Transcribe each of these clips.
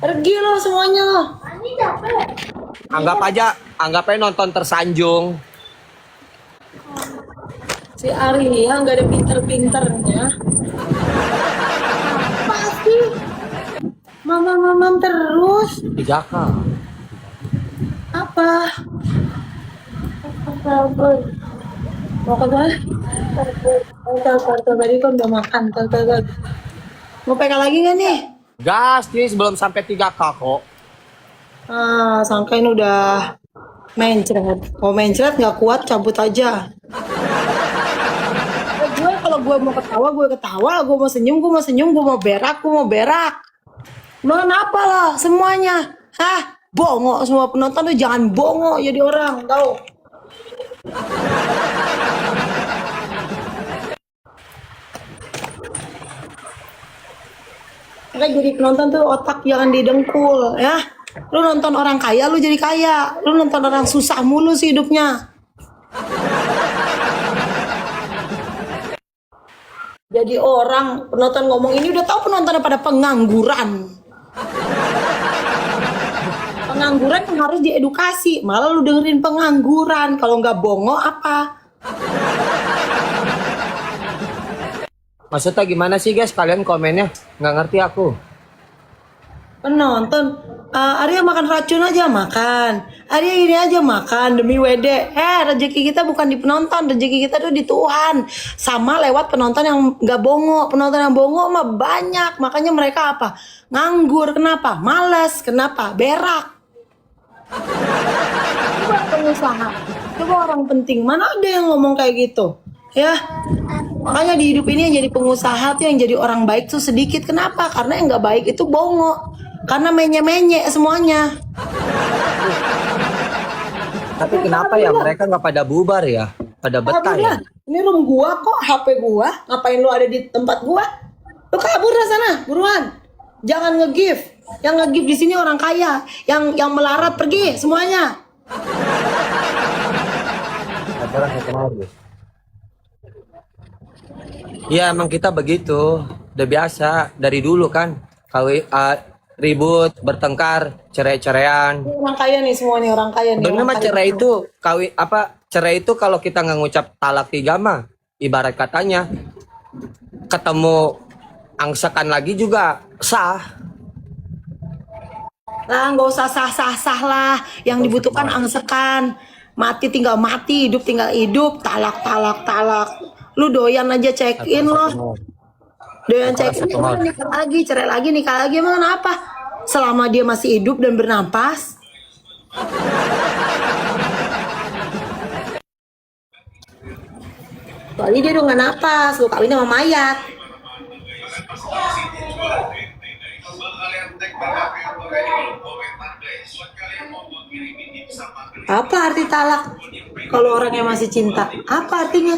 Pergi lo semuanya lo. Anggap aja nonton tersanjung. Si Arya nggak ada pinter-pinternya. Pasti mamam terus. 3K. Apa? Mau ke mana? Tadi kan udah makan. Mau pegang lagi nggak nih? Gas nih sebelum sampai 3K kok. Sangkain udah mencret. Mau mencret nggak kuat, cabut aja. Gue kalau gue mau ketawa, gue mau senyum, gue mau berak. Lo kenapa lah semuanya? Hah? Bongok semua penonton tuh, jangan bongok jadi orang, tahu? Makanya jadi penonton tuh otak jangan didengkul ya. Lu nonton orang kaya, lu jadi kaya. Lu nonton orang susah mulu sih hidupnya. Jadi orang penonton ngomong ini udah tahu penontonnya pada pengangguran. Pengangguran yang harus diedukasi, malah lu dengerin pengangguran. Kalau nggak bongok apa? Maksudnya gimana sih guys? Kalian komennya nggak ngerti aku. Penonton, Arya makan racun aja makan. Arya ini aja makan demi WD. Rezeki kita bukan di penonton, rezeki kita tuh di Tuhan. Sama lewat penonton yang nggak bongok. Penonton yang bongok mah banyak. Makanya mereka apa? Nganggur. Kenapa? Malas. Kenapa? Berak. Coba pengusaha, coba orang penting. Mana ada yang ngomong kayak gitu? Ya. Makanya di hidup ini yang jadi pengusaha tuh, yang jadi orang baik tuh sedikit. Kenapa? Karena yang nggak baik itu bongok. Karena menye-menye semuanya. Tapi kenapa ya mereka nggak pada bubar ya? Pada betah ya? Ini room gua kok, HP gua. Ngapain lu ada di tempat gua? Lu kabur dari sana, buruan. Jangan nge-give. Yang nge-give di sini orang kaya. Yang melarat pergi semuanya. Iya emang kita begitu. Udah biasa dari dulu kan. Ribut, bertengkar, cerai-ceraian. Orang kaya nih semua nih, orang kaya nih. Bener mah cerai itu cerai itu kalau kita nggak ngucap talak 3 mah ibarat katanya ketemu angsekan lagi juga sah. Lah nggak usah sah lah. Yang dibutuhkan angsekan. Mati tinggal mati, hidup tinggal hidup. Talak. Lu doyan aja check in loh. Doyan check in, nikah lagi, emang kenapa? Selama dia masih hidup dan bernapas. Soalnya dia udah gak napas, lu kawin sama mayat. Apa arti talak? Kalau orangnya masih cinta, apa artinya?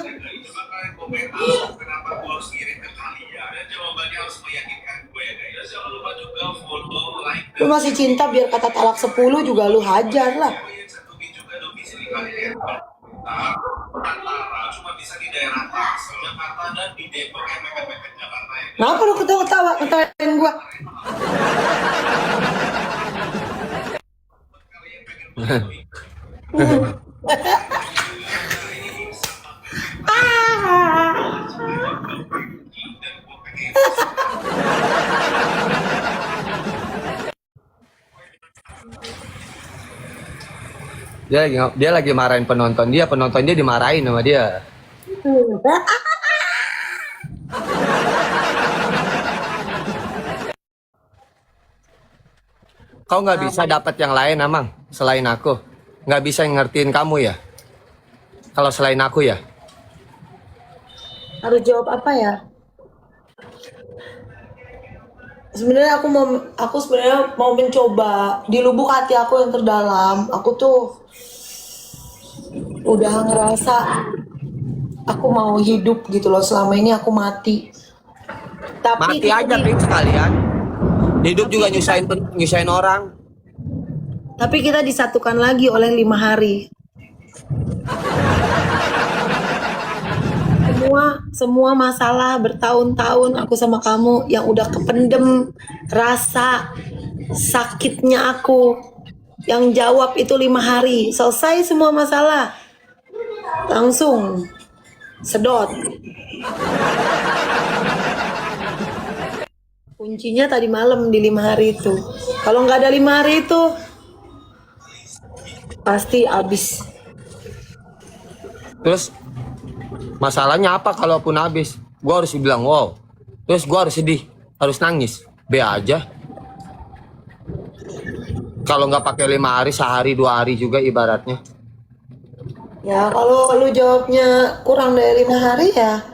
Lu masih cinta biar kata talak 10 juga lu hajar lah. Kenapa lu ketawa-ketawa ngetawain gua? Dia lagi marahin penonton dia dimarahin sama dia. Kau nggak bisa dapat yang lain Amang selain aku, nggak bisa ngertiin kamu ya kalau selain aku ya. Harus jawab apa ya? Sebenarnya aku sebenarnya mau mencoba di lubuk hati aku yang terdalam. Aku tuh udah ngerasa aku mau hidup gitu loh. Selama ini aku mati. Tapi mati aja Pink sekalian. Hidup juga nyusahin orang. Tapi kita disatukan lagi oleh 5 hari. Semua masalah bertahun-tahun aku sama kamu yang udah kependem rasa sakitnya aku. Yang jawab itu 5 hari, selesai semua masalah. Langsung sedot. Kuncinya tadi malam di 5 hari itu. Kalau nggak ada 5 hari itu, pasti habis. Terus masalahnya apa kalaupun habis? Gua harus bilang wow. Terus gua harus sedih, harus nangis. Be aja. Kalau nggak pakai 5 hari, sehari 2 hari juga ibaratnya. Ya kalau lu jawabnya kurang dari 5 hari ya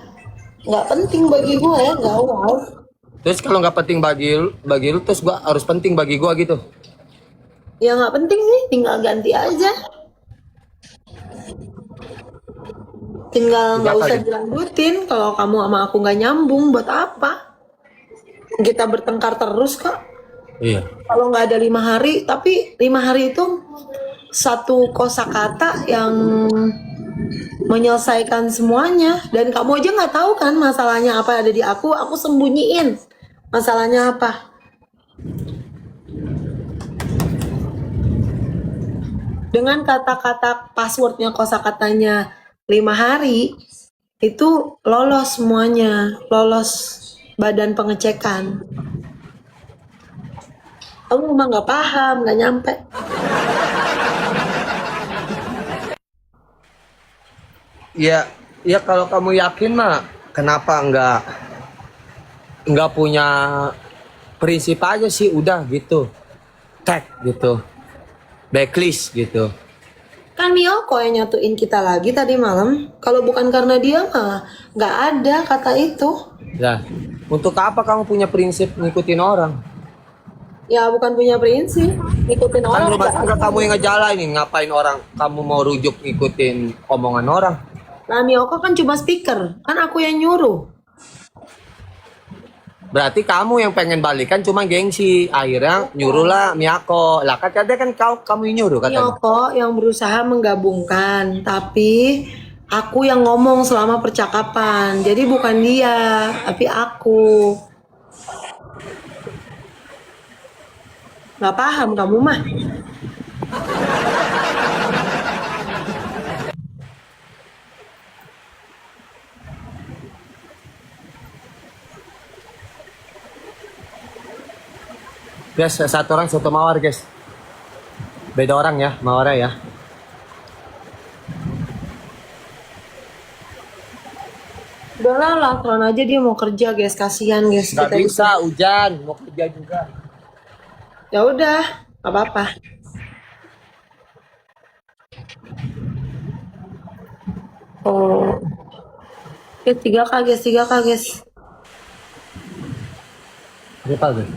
nggak penting bagi gue ya, nggak wow. Terus kalau nggak penting bagi lu, terus gua harus penting bagi gua gitu. Ya nggak penting sih, tinggal ganti aja. Tinggal nggak Siapa usah gitu? dilanjutin. Kalau kamu sama aku nggak nyambung, buat apa? Kita bertengkar terus kok. Iya. Kalau nggak ada 5 hari, tapi 5 hari itu satu kosakata yang menyelesaikan semuanya. Dan kamu aja nggak tahu kan masalahnya apa yang ada di aku sembunyiin masalahnya apa. Dengan kata-kata passwordnya kosakatanya 5 hari, itu lolos semuanya, lolos badan pengecekan. Kamu emang nggak paham, nggak nyampe. Ya, ya kalau kamu yakin mah, kenapa nggak punya prinsip aja sih, udah gitu, tag gitu, backlist gitu. Kan Miyoko yang nyatuin kita lagi tadi malam. Kalau bukan karena dia mah nggak ada kata itu. Ya, untuk apa kamu punya prinsip ngikutin orang? Ya bukan punya prinsip, ngikutin Kan orang rumah nggak tangga ada. kamu yang ngejalanin, ngapain orang kamu mau rujuk ngikutin omongan orang? Nah Miyoko kan cuma speaker, kan aku yang nyuruh. Berarti kamu yang pengen balikan cuma gengsi, akhirnya nyuruh lah Miyako. Lah katanya kan kamu yang nyuruh katanya. Miyoko yang berusaha menggabungkan, tapi aku yang ngomong selama percakapan. Jadi bukan dia, tapi aku. Nggak paham kamu mah. Guys, satu orang satu mawar guys. Beda orang ya, mawarnya ya. Udahlah, lakukan aja dia mau kerja guys, kasihan guys. Gak Kita bisa, hujan, mau kerja juga. ya udah, nggak apa-apa. Oh, guys 3K guys, 3K guys. Berapa guys?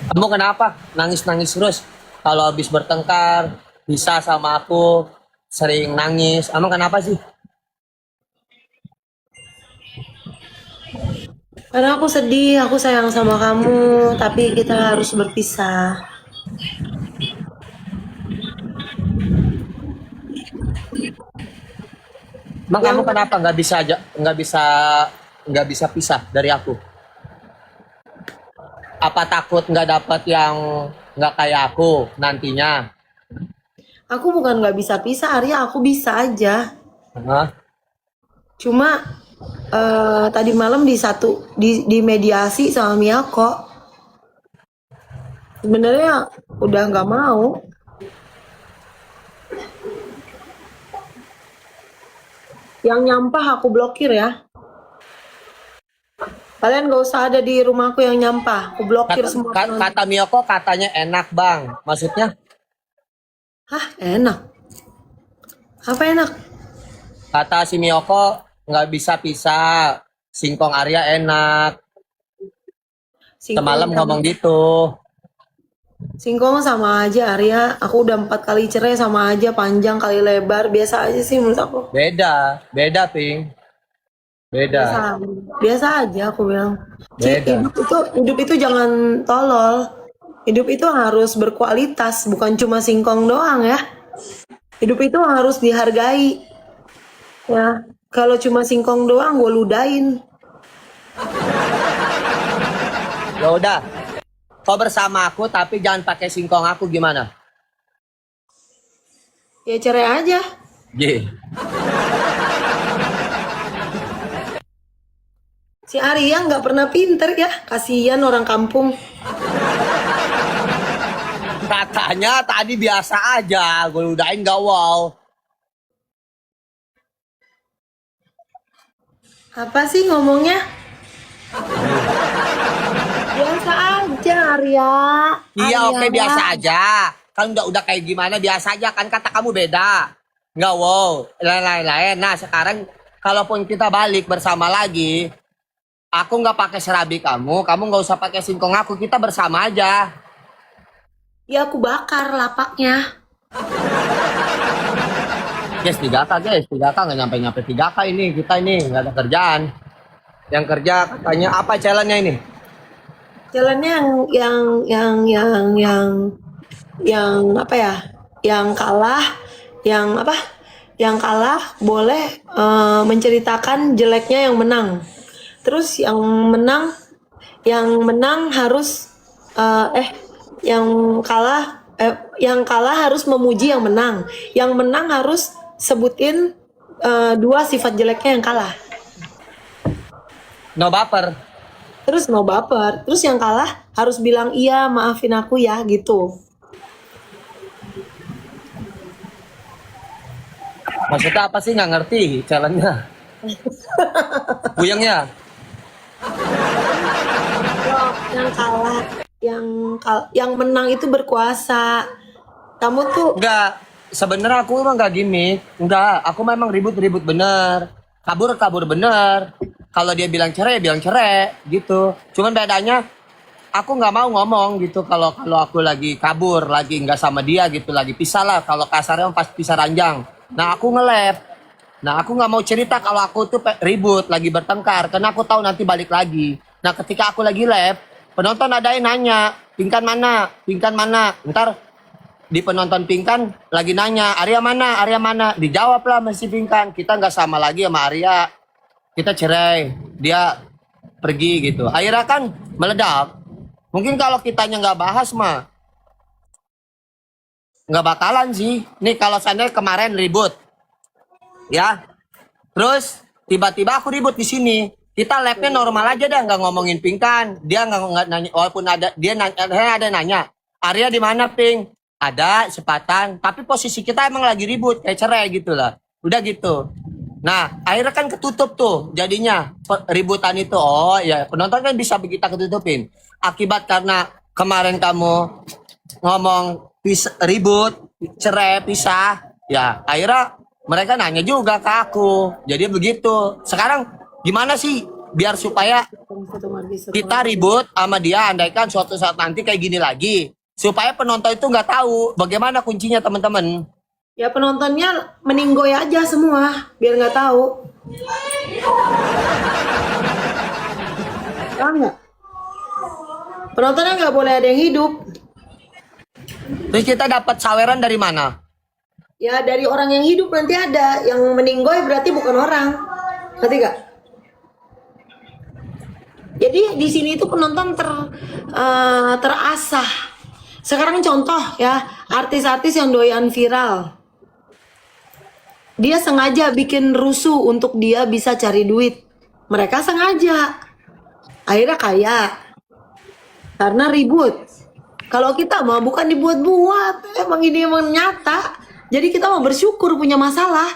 Kamu kenapa nangis-nangis terus? Kalau habis bertengkar, bisa sama aku, sering nangis. Emang kenapa sih? Karena aku sedih, aku sayang sama kamu, tapi kita harus berpisah. Emang kamu kenapa nggak bisa aja, nggak bisa pisah dari aku? Apa takut nggak dapat yang nggak kayak aku nantinya? Aku bukan nggak bisa pisah, Arya, aku bisa aja. Hah? Cuma tadi malam di mediasi sama Miyako. Sebenarnya udah nggak mau. Yang nyampah aku blokir ya. Kalian gak usah ada di rumahku yang nyampah. Aku blokir semua penonton. Kata Miyoko katanya enak bang, maksudnya? Hah, enak. Apa enak? Kata si Miyoko nggak bisa pisah, singkong Arya enak. Semalam ngomong gitu. Singkong sama aja Arya. Aku udah 4 kali cerai sama aja, panjang kali lebar. Biasa aja sih menurut aku. Beda Ping. Beda. Biasa aja aku bilang. Beda. Hidup itu jangan tolol. Hidup itu harus berkualitas, bukan cuma singkong doang ya. Hidup itu harus dihargai. Ya, kalau cuma singkong doang gue ludahin. Ya udah, kau bersama aku tapi jangan pakai singkong aku gimana? Ya cerai aja. Ye. Si Arya nggak pernah pinter ya, kasihan orang kampung. Katanya tadi biasa aja, gue ludahin gak wow. Apa sih ngomongnya? Biasa aja Arya. Iya Arya. oke biasa aja. Kan udah kayak gimana biasa aja kan kata kamu beda. Nggak wow, lain-lain. Nah sekarang kalaupun kita balik bersama lagi, aku nggak pakai serabi kamu nggak usah pakai singkong aku, kita bersama aja. Ya aku bakar lapaknya. Guys 3K guys, 3K nggak nyampe 3K ini, kita ini nggak ada kerjaan. Yang kerja katanya apa challenge-nya ini? Jalannya yang apa ya? Yang kalah, yang apa? Yang kalah boleh menceritakan jeleknya yang menang. Terus yang menang harus yang kalah harus memuji yang menang. Yang menang harus sebutin 2 sifat jeleknya yang kalah. No baper. Terus no baper. Terus yang kalah harus bilang iya maafin aku ya gitu. Maksudnya apa sih nggak ngerti challenge-nya? Puyengnya. Yang kalah, yang menang itu berkuasa. Kamu tuh Enggak, sebenarnya aku emang nggak gimmick. Enggak, aku memang ribut-ribut bener. Kabur bener. Kalau dia bilang cerai gitu. Cuman bedanya aku nggak mau ngomong gitu kalau aku lagi kabur, lagi nggak sama dia gitu, lagi pisah lah. Kalau kasarnya pas pisah ranjang. Nah aku nge-lab. Nah aku nggak mau cerita kalau aku tuh ribut, lagi bertengkar, karena aku tahu nanti balik lagi. Nah ketika aku lagi lab, penonton ada yang nanya, Pingkan mana? Ntar di penonton Pingkan lagi nanya, Arya mana? Dijawab lah masih Pingkan, kita nggak sama lagi sama Arya, kita cerai, dia pergi gitu. Akhirnya kan meledak. Mungkin kalau kitanya nggak bahas mah nggak bakalan sih. Nih kalau seandainya kemarin ribut, ya, terus tiba-tiba aku ribut di sini. Kita labnya normal aja dah, nggak ngomongin Pingkan. Dia nggak nanya, walaupun ada nanya, Arya di mana Ping? Ada sepatan. Tapi posisi kita emang lagi ribut, kayak cerai gitu lah. Udah gitu. Nah, akhirnya kan ketutup tuh jadinya ributan itu. Oh ya, penonton kan bisa kita ketutupin. Akibat karena kemarin kamu ngomong ribut, cerai, pisah, ya akhirnya mereka nanya juga ke aku. Jadi begitu. Sekarang gimana sih biar supaya kita ribut sama dia, andaikan suatu saat nanti kayak gini lagi, supaya penonton itu nggak tahu bagaimana kuncinya teman-teman. ya penontonnya meninggoy aja semua biar nggak tahu. Tahu nggak? Penontonnya nggak boleh ada yang hidup. Terus kita dapat saweran dari mana? Ya dari orang yang hidup nanti ada, yang meninggoy berarti bukan orang. Ngerti gak? Jadi di sini itu penonton terasah. Sekarang contoh ya, artis-artis yang doyan viral. Dia sengaja bikin rusuh untuk dia bisa cari duit. Mereka sengaja. Akhirnya kaya. Karena ribut. Kalau kita mah bukan dibuat-buat, emang ini emang nyata. Jadi kita mau bersyukur punya masalah.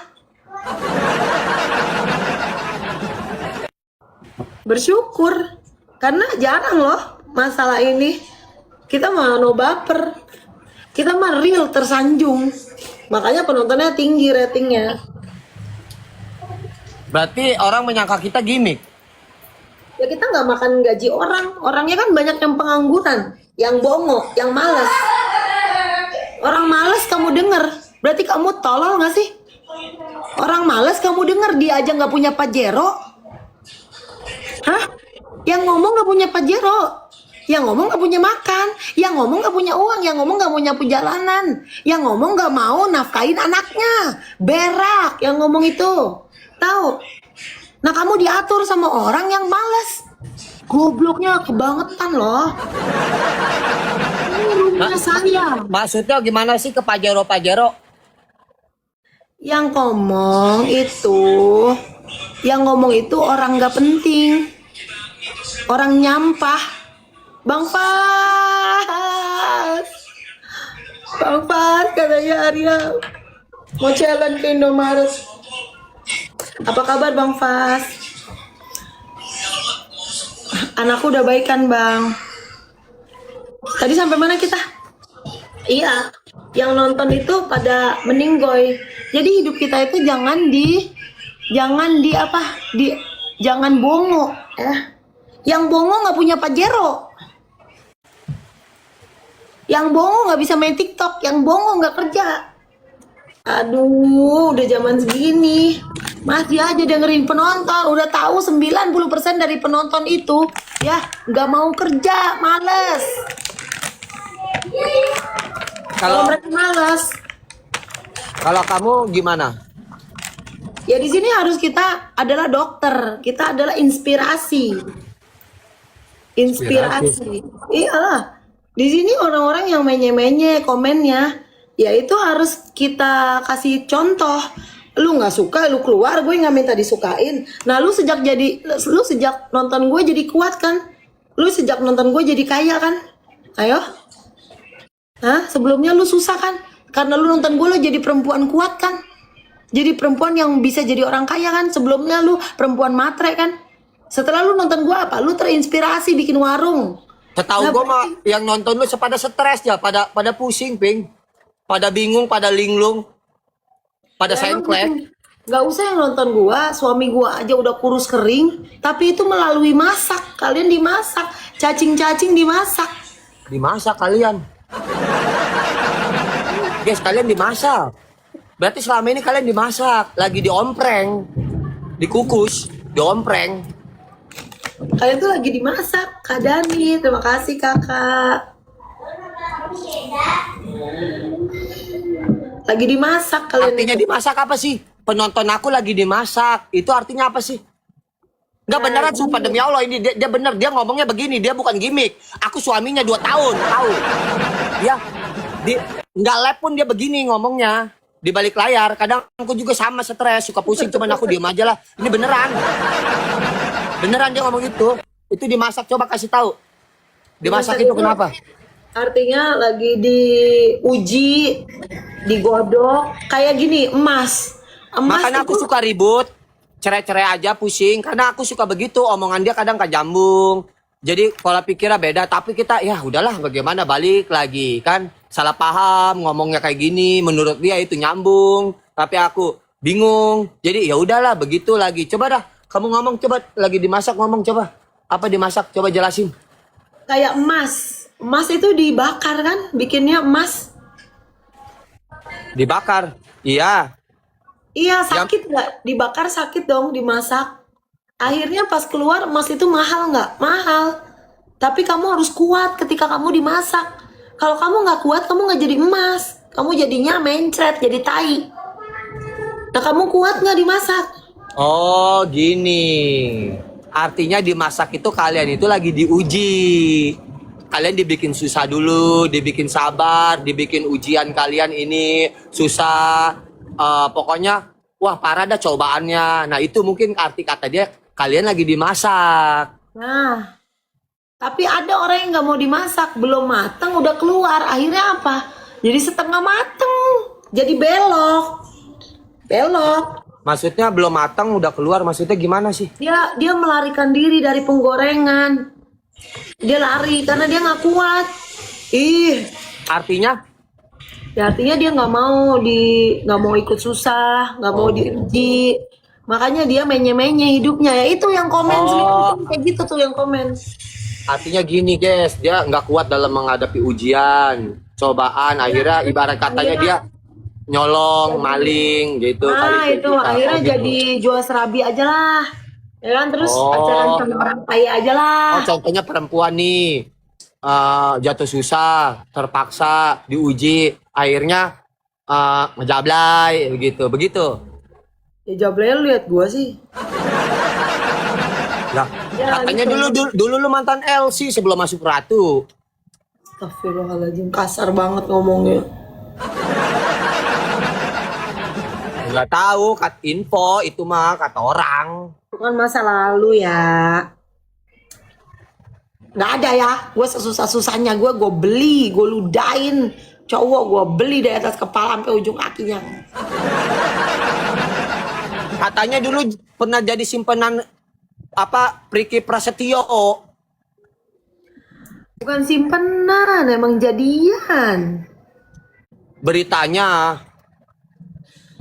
Bersyukur. Karena jarang loh masalah ini. Kita mah no baper. Kita mah real tersanjung. Makanya penontonnya tinggi ratingnya. Berarti orang menyangka kita gimmick. Ya kita nggak makan gaji orang. Orangnya kan banyak yang pengangguran, yang bongok, yang malas. Orang malas kamu denger, berarti kamu tolol nggak sih? Orang malas kamu denger, dia aja nggak punya Pajero. Hah? Yang ngomong nggak punya Pajero. Yang ngomong gak punya makan, yang ngomong gak punya uang, yang ngomong gak mau nyapu jalanan, yang ngomong gak mau nafkain anaknya, berak, yang ngomong itu, tahu? Nah kamu diatur sama orang yang males, gobloknya kebangetan loh. Ini rumah saya. Maksudnya gimana sih ke Pajero? Yang ngomong itu orang gak penting, orang nyampah. Bang Fas, katanya Arya mau challenge ke Indomaret. Apa kabar Bang Fas? Anakku udah baik kan Bang? Tadi sampai mana kita? Iya, yang nonton itu pada meninggoy. Jadi hidup kita itu jangan bongo ya. Yang bongo nggak punya Pajero. Yang bongo nggak bisa main TikTok, yang bongo nggak kerja. Aduh, udah zaman segini masih aja dengerin penonton. Udah tahu 90% dari penonton itu ya nggak mau kerja, males. Kalau mereka males, Kalau kamu gimana? ya di sini harus kita adalah dokter, kita adalah inspirasi. Iyalah. Di sini orang-orang yang menye-menye komennya, ya itu harus kita kasih contoh. Lu nggak suka, lu keluar, gue nggak minta disukain. Nah, lu sejak nonton gue jadi kuat kan? Lu sejak nonton gue jadi kaya kan? Ayo. Hah? Sebelumnya lu susah kan? Karena lu nonton gue, lu jadi perempuan kuat kan? Jadi perempuan yang bisa jadi orang kaya kan? Sebelumnya lu perempuan matre kan? Setelah lu nonton gue apa? Lu terinspirasi bikin warung. Setahu gue mah yang nonton lu pada stres ya, pada pusing, Ping. Pada bingung, pada linglung. Pada sengklek. Gak usah yang nonton gua, suami gua aja udah kurus kering, tapi itu melalui masak. Kalian dimasak, cacing-cacing dimasak. Dimasak kalian. Guys, kalian dimasak. Berarti selama ini kalian dimasak, lagi diompreng, dikukus, diompreng. Kalian tuh lagi dimasak, Kak Dani. Terima kasih kakak. Lagi dimasak kalian. Artinya itu. dimasak apa sih? Penonton aku lagi dimasak. Itu artinya apa sih? Enggak beneran, sumpah demi Allah, ini dia bener, dia ngomongnya begini, dia bukan gimmick. Aku suaminya 2 tahun, tahu. Ya, nggak lab pun dia begini ngomongnya. Di balik layar, kadang aku juga sama stres, suka pusing, cuman aku diem aja lah. Ini beneran. Beneran dia ngomong itu. Itu dimasak, coba kasih tahu. Dimasak itu kenapa? Artinya lagi diuji, digodok, kayak gini, emas. Makanya aku suka ribut, cerai-cerai aja, pusing, karena aku suka begitu, omongan dia kadang kajambung. Jadi pola pikirnya beda, tapi kita ya udahlah, bagaimana, balik lagi kan, salah paham, ngomongnya kayak gini, menurut dia itu nyambung, tapi aku bingung. Jadi ya udahlah, begitu lagi. Coba dah, kamu ngomong, coba lagi dimasak, ngomong coba. Apa dimasak? Coba jelasin. Kayak emas. Emas itu dibakar kan, bikinnya emas. Dibakar. Iya. Iya, sakit nggak? Dibakar sakit dong, dimasak. Akhirnya pas keluar emas itu mahal nggak? Mahal. Tapi kamu harus kuat ketika kamu dimasak. Kalau kamu nggak kuat, kamu nggak jadi emas. Kamu jadinya mencret, jadi tai. Nah, kamu kuat nggak dimasak? Oh, gini. Artinya dimasak itu kalian itu lagi diuji. Kalian dibikin susah dulu, dibikin sabar, dibikin ujian kalian ini susah. Pokoknya, wah parah dah cobaannya. Nah itu mungkin arti kata dia, kalian lagi dimasak. Nah, tapi ada orang yang nggak mau dimasak, belum mateng udah keluar. Akhirnya apa? Jadi setengah mateng, jadi belok. Maksudnya belum matang udah keluar, maksudnya gimana sih? Dia melarikan diri dari penggorengan. Dia lari karena dia nggak kuat. Artinya? Ya artinya dia nggak mau ikut susah, nggak mau diuji. Makanya dia menye-menye hidupnya. Ya itu yang komen kayak gitu tuh yang komen. Artinya gini guys, dia nggak kuat dalam menghadapi ujian, cobaan. Akhirnya ibarat katanya dia nyolong, maling gitu. Nah kali itu akhirnya gitu. jadi jual serabi aja lah. Ya kan, terus pacaran sama orang kaya aja lah. Oh contohnya perempuan nih. jatuh susah, terpaksa, diuji, akhirnya ngejablay begitu. Ya jablay lu lihat gua sih. Lah, Ya, katanya gitu. dulu lu mantan LC sebelum masuk Ratu. Astagfirullahaladzim, kasar banget ngomongnya. Nggak tahu, info itu mah kata orang. Itu kan masa lalu ya. Nggak ada ya. Gue sesusah-susahnya gue beli, gue ludahin cowok, gue beli dari atas kepala sampai ujung kakinya. Katanya dulu pernah jadi simpenan Priki Prasetyo. Bukan simpenan, emang jadian. Beritanya.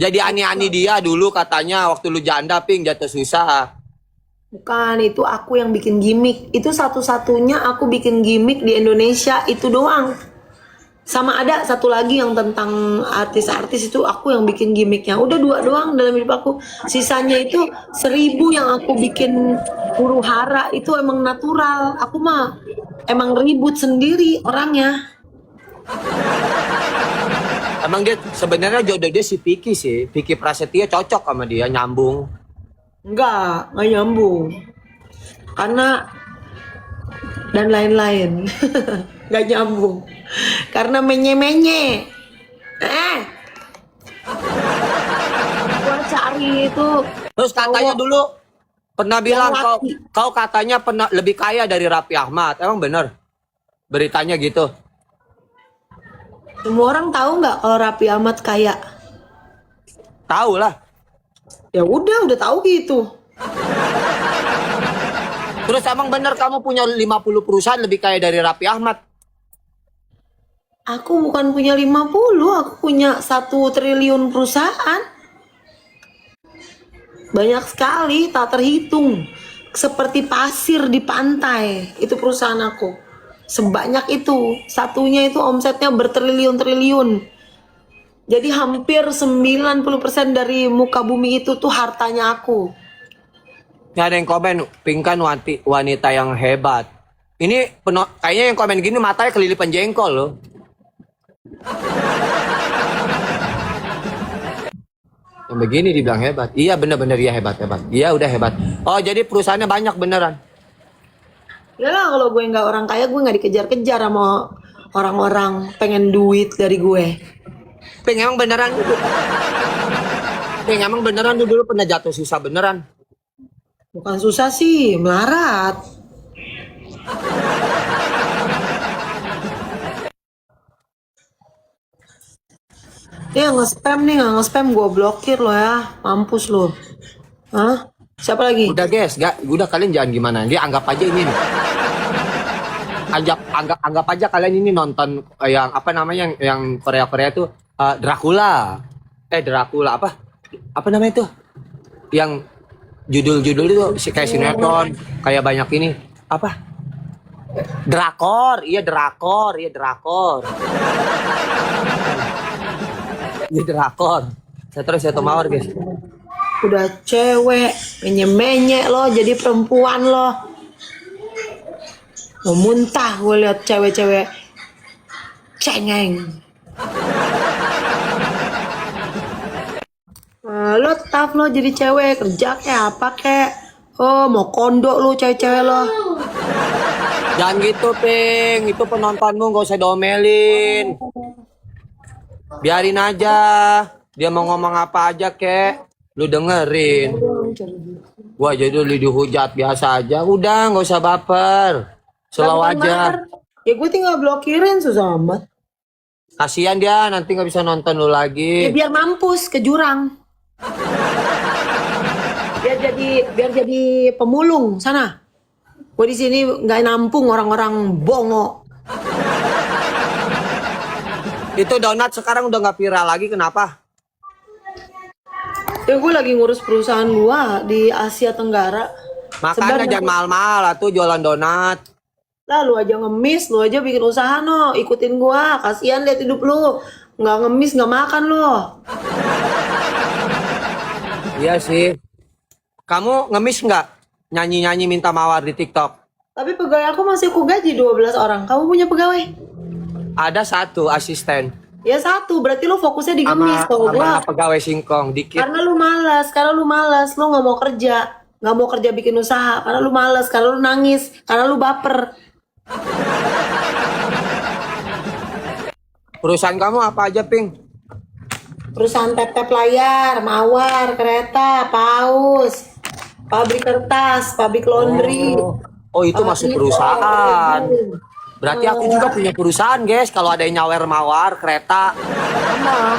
Jadi ani-ani dia dulu katanya waktu lu janda ping jatuh susah. Bukan, itu aku yang bikin gimmick. Itu satu-satunya aku bikin gimmick di Indonesia, itu doang. Sama ada satu lagi yang tentang artis-artis, itu aku yang bikin gimmicknya. Udah 2 doang dalam hidup aku. Sisanya itu 1000 yang aku bikin huru hara, itu emang natural. Aku mah emang ribut sendiri orangnya. Emang dia sebenarnya jodoh dia si Vicky sih. Vicky Prasetyo cocok sama dia, nyambung. Enggak nyambung. Karena dan lain-lain. Nggak nyambung. Karena menye-menye. Gua cari itu. Terus katanya cowok dulu pernah bilang yang laki. kau katanya pernah lebih kaya dari Raffi Ahmad. Emang bener? Beritanya gitu. Semua orang tahu nggak kalau Raffi Ahmad kaya? Tahu lah. Ya udah tahu gitu. Terus emang bener kamu punya 50 perusahaan lebih kaya dari Raffi Ahmad? Aku bukan punya 50, aku punya 1 triliun perusahaan. Banyak sekali, tak terhitung. Seperti pasir di pantai, itu perusahaan aku. Sebanyak itu, satunya itu omsetnya bertriliun-triliun. Jadi hampir 90% dari muka bumi itu tuh hartanya aku. Ini ada yang komen, Pingkan wanita yang hebat. Ini kayaknya yang komen gini matanya kelilipan jengkol loh. Yang begini dibilang hebat. Iya bener-bener iya hebat. Iya udah hebat. Oh jadi perusahaannya banyak beneran. Ya lah, kalau gue nggak orang kaya, gue nggak dikejar-kejar sama orang-orang pengen duit dari gue. Ping emang beneran lu dulu pernah jatuh susah beneran. Bukan susah sih, melarat. Dia nge-spam nih, nggak nge-spam gue blokir lo ya, mampus lo. Hah? Siapa lagi? Udah guys, udah kalian jangan gimana. Dia anggap aja ini nih. Anggap aja kalian ini nonton yang apa namanya yang Korea itu Dracula. Dracula apa namanya itu? Yang judul-judul itu kayak sinetron, kayak banyak ini. Apa? Drakor. Iya drakor. Iya drakor. Saya tahu mawar guys. Udah cewek, menye-menye lo jadi perempuan lo. Mau muntah gue liat cewek-cewek cengeng. Lo tough lo jadi cewek, kerja kayak apa kek. Oh mau kondok lo cewek-cewek lo. Jangan gitu Ping, itu penontonmu gak usah domelin. Biarin aja, dia mau ngomong apa aja kek, lu dengerin. Wah jadi lu dihujat biasa aja, udah gak usah baper. Slow aja. Ya gue tinggal blokirin susah amat. Kasian dia nanti nggak bisa nonton lu Ya lagi. biar mampus ke jurang. Biar jadi pemulung sana. Gue di sini nggak nampung orang-orang bongo. Itu donat sekarang udah nggak viral lagi, kenapa? Ya gue lagi ngurus perusahaan gua di Asia Tenggara. Makanya jangan mahal-mahal tuh jualan donat. Lah lu aja ngemis, lu aja bikin usaha no, ikutin gua, kasihan lihat hidup lu, nggak ngemis nggak makan lo. Iya sih. Kamu ngemis nggak nyanyi-nyanyi minta mawar di TikTok? Tapi pegawai aku masih aku gaji 12 orang. Kamu punya pegawai? Ada satu asisten Ya satu, berarti lu fokusnya di sama gemis. Kalau sama gua, pegawai singkong dikit. karena lu malas, lu nggak mau kerja. Nggak mau kerja bikin usaha. Karena lu malas, karena lu nangis, karena lu baper. Perusahaan kamu apa aja, Ping? Perusahaan tap-tap layar, mawar, kereta, paus, pabrik kertas, pabrik laundry. Oh, itu masuk perusahaan. Berarti aku juga punya perusahaan, guys. Kalau ada yang nyawer mawar, kereta. Sama.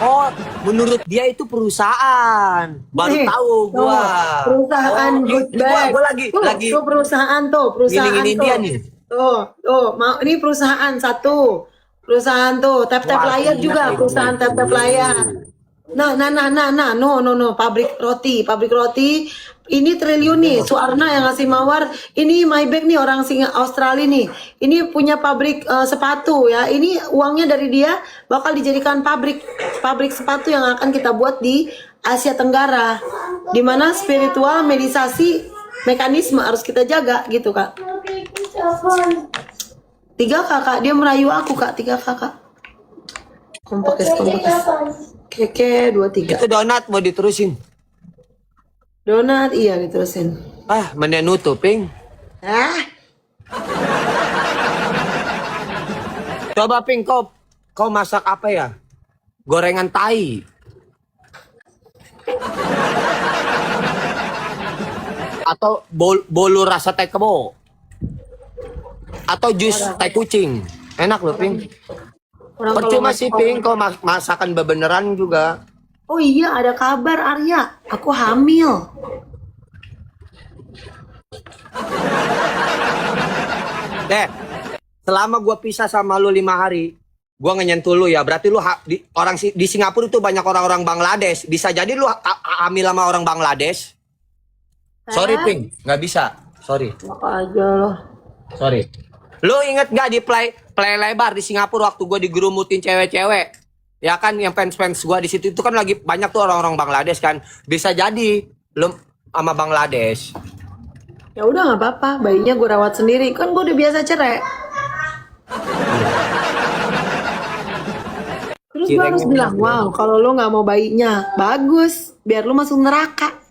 Oh, menurut dia itu perusahaan. Baru Nih, tahu tuh, gua. perusahaan Oh, good gua, bag. gua lagi Tuh, lagi tuh perusahaan ngilingin tuh. dia nih. Tuh, mau ini perusahaan satu. Perusahaan tuh, tap-tap Wah, layar enak juga, ini. perusahaan tap-tap layar. Nah, no, pabrik roti. Ini triliun nih, Suarna yang ngasih mawar. Ini Maybach nih, orang Australia nih. Ini punya pabrik sepatu ya. Ini uangnya dari dia bakal dijadikan pabrik sepatu yang akan kita buat di Asia Tenggara. Dimana spiritual, meditasi, mekanisme harus kita jaga gitu kak. 3 kakak, dia merayu aku kak, 3 kakak. Kompakes. Keke 23. Itu donat mau diterusin. Donat iya diterusin. Ah, menenu tuh, Ping. Ah, Coba, Ping, kau masak apa ya? Gorengan tai. Atau bolu rasa tai kebo. Atau jus tai kucing. Enak loh, Ping. orang kalau Percuma nggak- sih, Ping. Kau masakan bebeneran juga. Oh iya ada kabar Arya, aku hamil. Selama gua pisah sama lu 5 hari, gua ngenyentuh lu ya. Berarti lu di Singapura itu banyak orang-orang Bangladesh. Bisa jadi lu hamil sama orang Bangladesh. Sorry, Ping, nggak bisa. Sorry. Apa aja loh. Sorry. Lu inget gak di play lebar di Singapura waktu gue digerumutin cewek-cewek? Ya kan yang fans-fans gue di situ itu kan lagi banyak tuh orang-orang Bangladesh kan. Bisa jadi lu sama Bangladesh. Ya udah nggak apa-apa, bayinya gue rawat sendiri. Kan gue udah biasa cerai. Terus gue harus bilang, wow, kalau lo nggak mau bayinya, bagus, biar lo masuk neraka.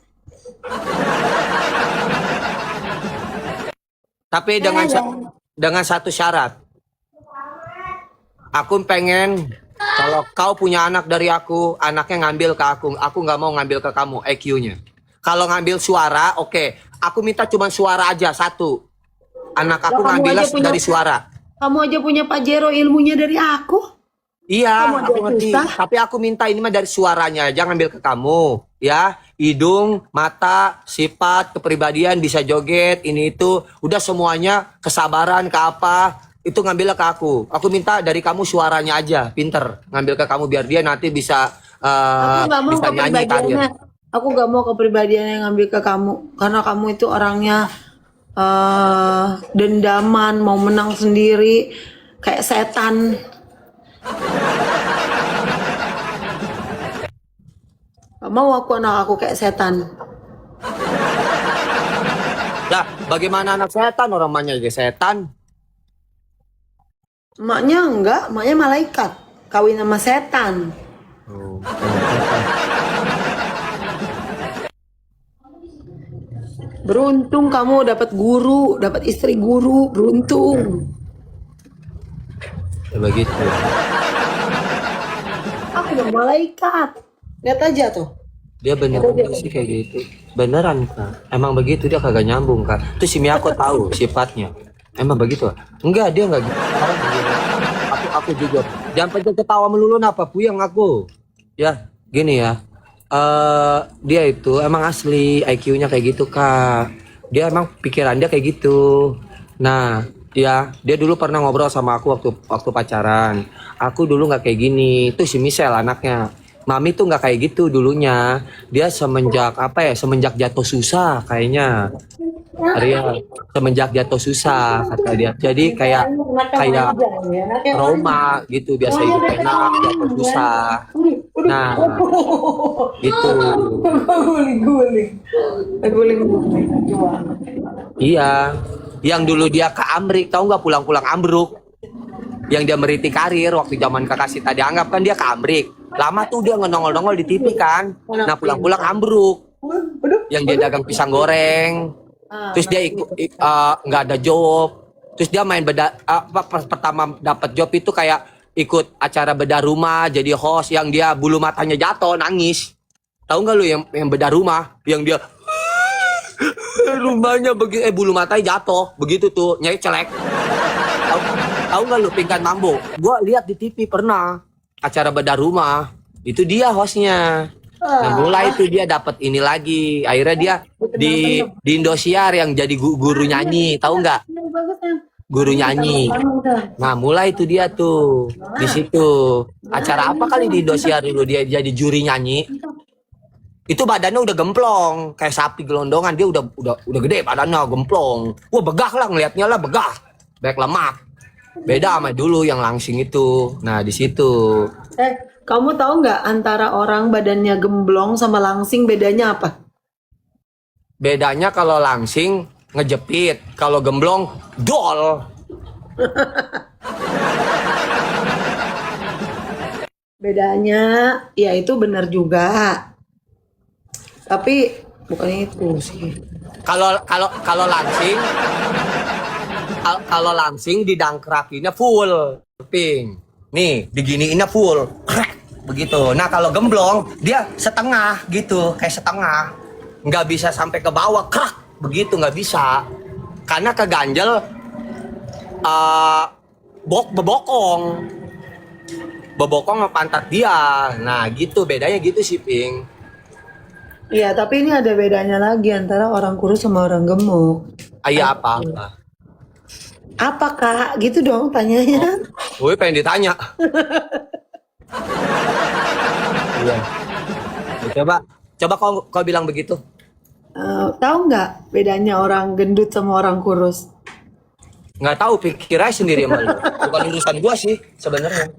Tapi dengan satu syarat. Aku pengen kalau kau punya anak dari aku, anaknya ngambil ke aku nggak mau ngambil ke kamu EQ-nya. Kalau ngambil suara, oke. Aku minta cuma suara aja satu. Anak aku Lah, kamu ngambilnya aja punya- dari suara. Kamu aja punya Pajero ilmunya dari aku. Iya, Kamu aku aja ngerti. susah. Tapi aku minta ini mah dari suaranya, jangan ambil ke kamu, ya. Hidung, mata, sifat, kepribadian, bisa joget, ini itu, udah semuanya, kesabaran ke apa, itu ngambil ke aku. Aku minta dari kamu suaranya aja, pinter, ngambil ke kamu biar dia nanti bisa Aku nggak mau bisa nyanyi kepribadiannya. karir. Aku nggak mau kepribadiannya yang ngambil ke kamu, karena kamu itu orangnya dendaman, mau menang sendiri, kayak setan. Gak mau aku anak aku kayak setan. Lah, bagaimana anak setan orang emaknya juga setan? Emaknya enggak, emaknya malaikat. Kawin sama setan. Beruntung kamu dapat guru, dapat istri guru, beruntung. Ya begitu. Aku udah malaikat. Lihat aja tuh. Dia beneran sih kayak gitu. Beneran, Kak. Emang begitu dia kagak nyambung, Kak. Tuh si Miyako tahu sifatnya. Emang begitu? Enggak, dia enggak gitu. Aku juga. Jangan pencet ketawa melulu apa puyeng aku. Ya, gini ya. Dia itu emang asli IQ-nya kayak gitu, Kak. Dia emang pikiran dia kayak gitu. Nah, dia dulu pernah ngobrol sama aku waktu pacaran. Aku dulu nggak kayak gini. Tuh si Michelle anaknya. Mami tuh nggak kayak gitu dulunya. Dia semenjak semenjak jatuh susah kayaknya. Arya semenjak jatuh susah kata dia. Jadi kayak trauma gitu, biasa hidup enak jatuh susah. Nah, gitu. Guling. Iya. Yang dulu dia ke Amrik, tahu nggak, pulang-pulang ambruk. Yang dia meriti karir waktu zaman Kakak Sita dianggap kan dia ke Amrik. Lama tuh dia nongol-nongol di TV kan. Nah pulang-pulang ambruk. Yang dia dagang pisang goreng. Terus dia nggak ada job. Terus dia main pertama dapat job itu kayak ikut acara bedah rumah jadi host, yang dia bulu matanya jatuh nangis. Tahu nggak lu yang bedah rumah, yang dia rumahnya begitu bulu matanya jatuh begitu tuh nyai celek. Tahu nggak lu Pingkan Mambo? Gua lihat di TV pernah acara bedah rumah. Itu dia hostnya. Nah mulai itu dia dapat ini lagi. Akhirnya dia di Indosiar yang jadi guru nyanyi. Tahu nggak? Guru nyanyi. Nah mulai itu dia tuh di situ. Acara apa kali di Indosiar dulu dia jadi juri nyanyi. Itu badannya udah gemplong kayak sapi gelondongan. Dia udah gede badannya, gemplong. Wah begah lah ngelihatnya lah, begah. Banyak lemak. Beda sama dulu yang langsing itu. Nah di situ. Kamu tahu nggak antara orang badannya gemblong sama langsing bedanya apa? Bedanya kalau langsing ngejepit, kalau gemblong dol. Bedanya ya itu benar juga. Tapi bukan itu sih. Kalau langsing kalau langsing didangkrakinnya full ping. Nih, diginiinnya full. Begitu. Nah, kalau gemblong dia setengah gitu, kayak setengah. Nggak bisa sampai ke bawah, begitu nggak bisa. Karena keganjel bebokong. Bebokong sama pantat dia. Nah, gitu bedanya gitu sih, Ping. Iya, tapi ini ada bedanya lagi antara orang kurus sama orang gemuk. Ayah apa? Apa Kak? Gitu dong tanyanya. Gue pengen ditanya. Iya. Coba kau bilang begitu. Tahu nggak bedanya orang gendut sama orang kurus? Nggak tahu, pikir aja sendiri sama lu. Bukan urusan gua sih sebenarnya.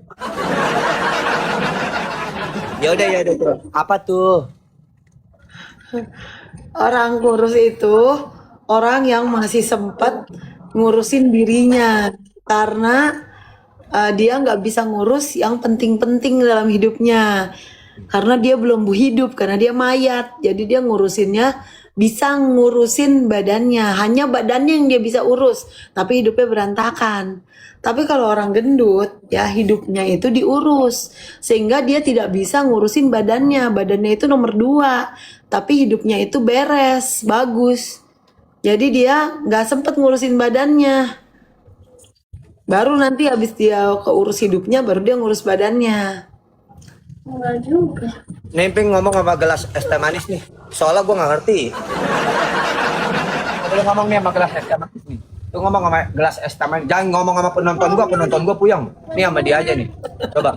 Ya udah tuh. Apa tuh? Orang kurus itu orang yang masih sempat ngurusin dirinya karena dia nggak bisa ngurus yang penting-penting dalam hidupnya karena dia belum hidup, karena dia mayat, jadi dia ngurusinnya bisa ngurusin badannya, hanya badannya yang dia bisa urus tapi hidupnya berantakan. Tapi kalau orang gendut ya hidupnya itu diurus sehingga dia tidak bisa ngurusin badannya itu nomor 2 tapi hidupnya itu beres, bagus. Jadi dia nggak sempet ngurusin badannya. Baru nanti habis dia keurus hidupnya, baru dia ngurus badannya. Enggak juga. Nemping ngomong sama gelas es teh manis nih. Soalnya gue nggak ngerti. Lu ngomong nih sama gelas es teh manis nih. Lu ngomong sama gelas es teh manis. Jangan ngomong sama penonton gue puyeng. Nih sama dia aja nih. Coba.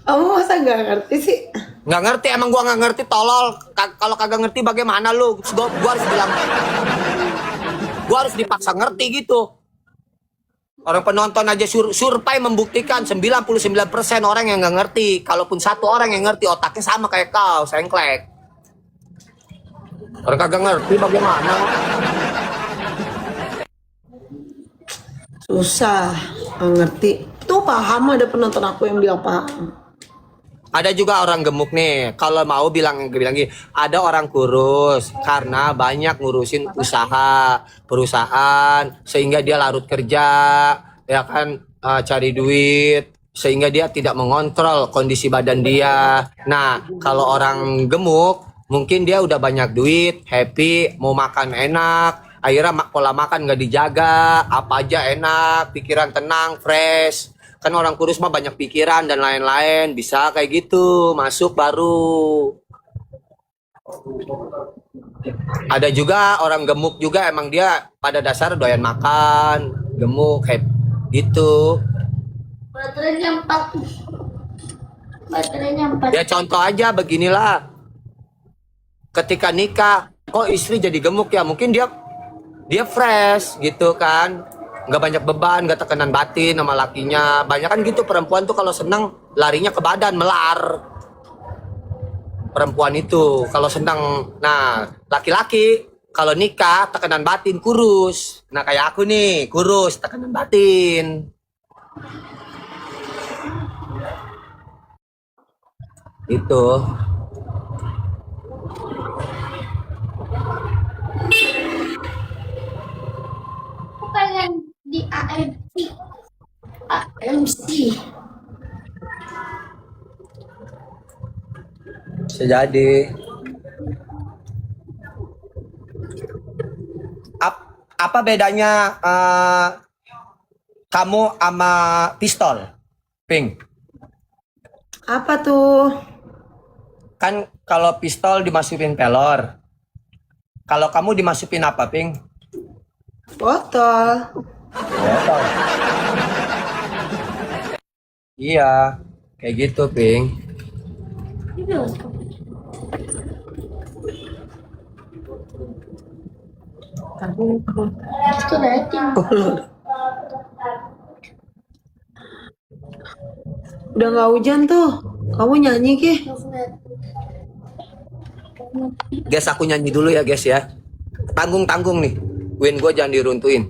Kamu masa nggak ngerti sih? Nggak ngerti, emang gua nggak ngerti, tolol. Kalau kagak ngerti bagaimana lu? Gua harus bilang, gua harus dipaksa ngerti gitu. Orang penonton aja survei membuktikan 99% orang yang nggak ngerti. Kalaupun satu orang yang ngerti, otaknya sama kayak kau, sengklek. Orang kagak ngerti bagaimana? Susah, nggak ngerti. Tuh paham, ada penonton aku yang bilang paham. Ada juga orang gemuk nih. Kalau mau bilang gini, ada orang kurus karena banyak ngurusin perusahaan sehingga dia larut kerja, ya kan, cari duit sehingga dia tidak mengontrol kondisi badan dia. Nah, kalau orang gemuk mungkin dia udah banyak duit, happy, mau makan enak, akhirnya pola makan nggak dijaga, apa aja enak, pikiran tenang, fresh. Kan orang kurus mah banyak pikiran dan lain-lain, bisa kayak gitu, masuk baru. Ada juga orang gemuk juga emang dia pada dasar doyan makan, gemuk kayak gitu. Baterainya 4. Baterainya 4. Ya contoh aja beginilah. Ketika nikah, kok istri jadi gemuk ya? Mungkin dia fresh gitu kan. Nggak banyak beban, nggak tekanan batin sama lakinya. Banyak kan gitu perempuan tuh kalau senang larinya ke badan, melar. Perempuan itu kalau senang, nah laki-laki Kalau nikah tekanan batin kurus. Nah kayak aku nih kurus tekanan batin. Itu. Aku pengen di AMC. AMC. Bisa jadi. Apa bedanya kamu sama pistol, Pink? Apa tuh? Kan kalau pistol dimasukin pelor. Kalau kamu dimasukin apa, Pink? Botol. Botol. Iya, kayak gitu, Pink. Itu rating. Udah nggak hujan tuh. Kamu nyanyi Ki. Guys, aku nyanyi dulu ya, guys ya. Tanggung-tanggung nih. Win gue jangan diruntuin.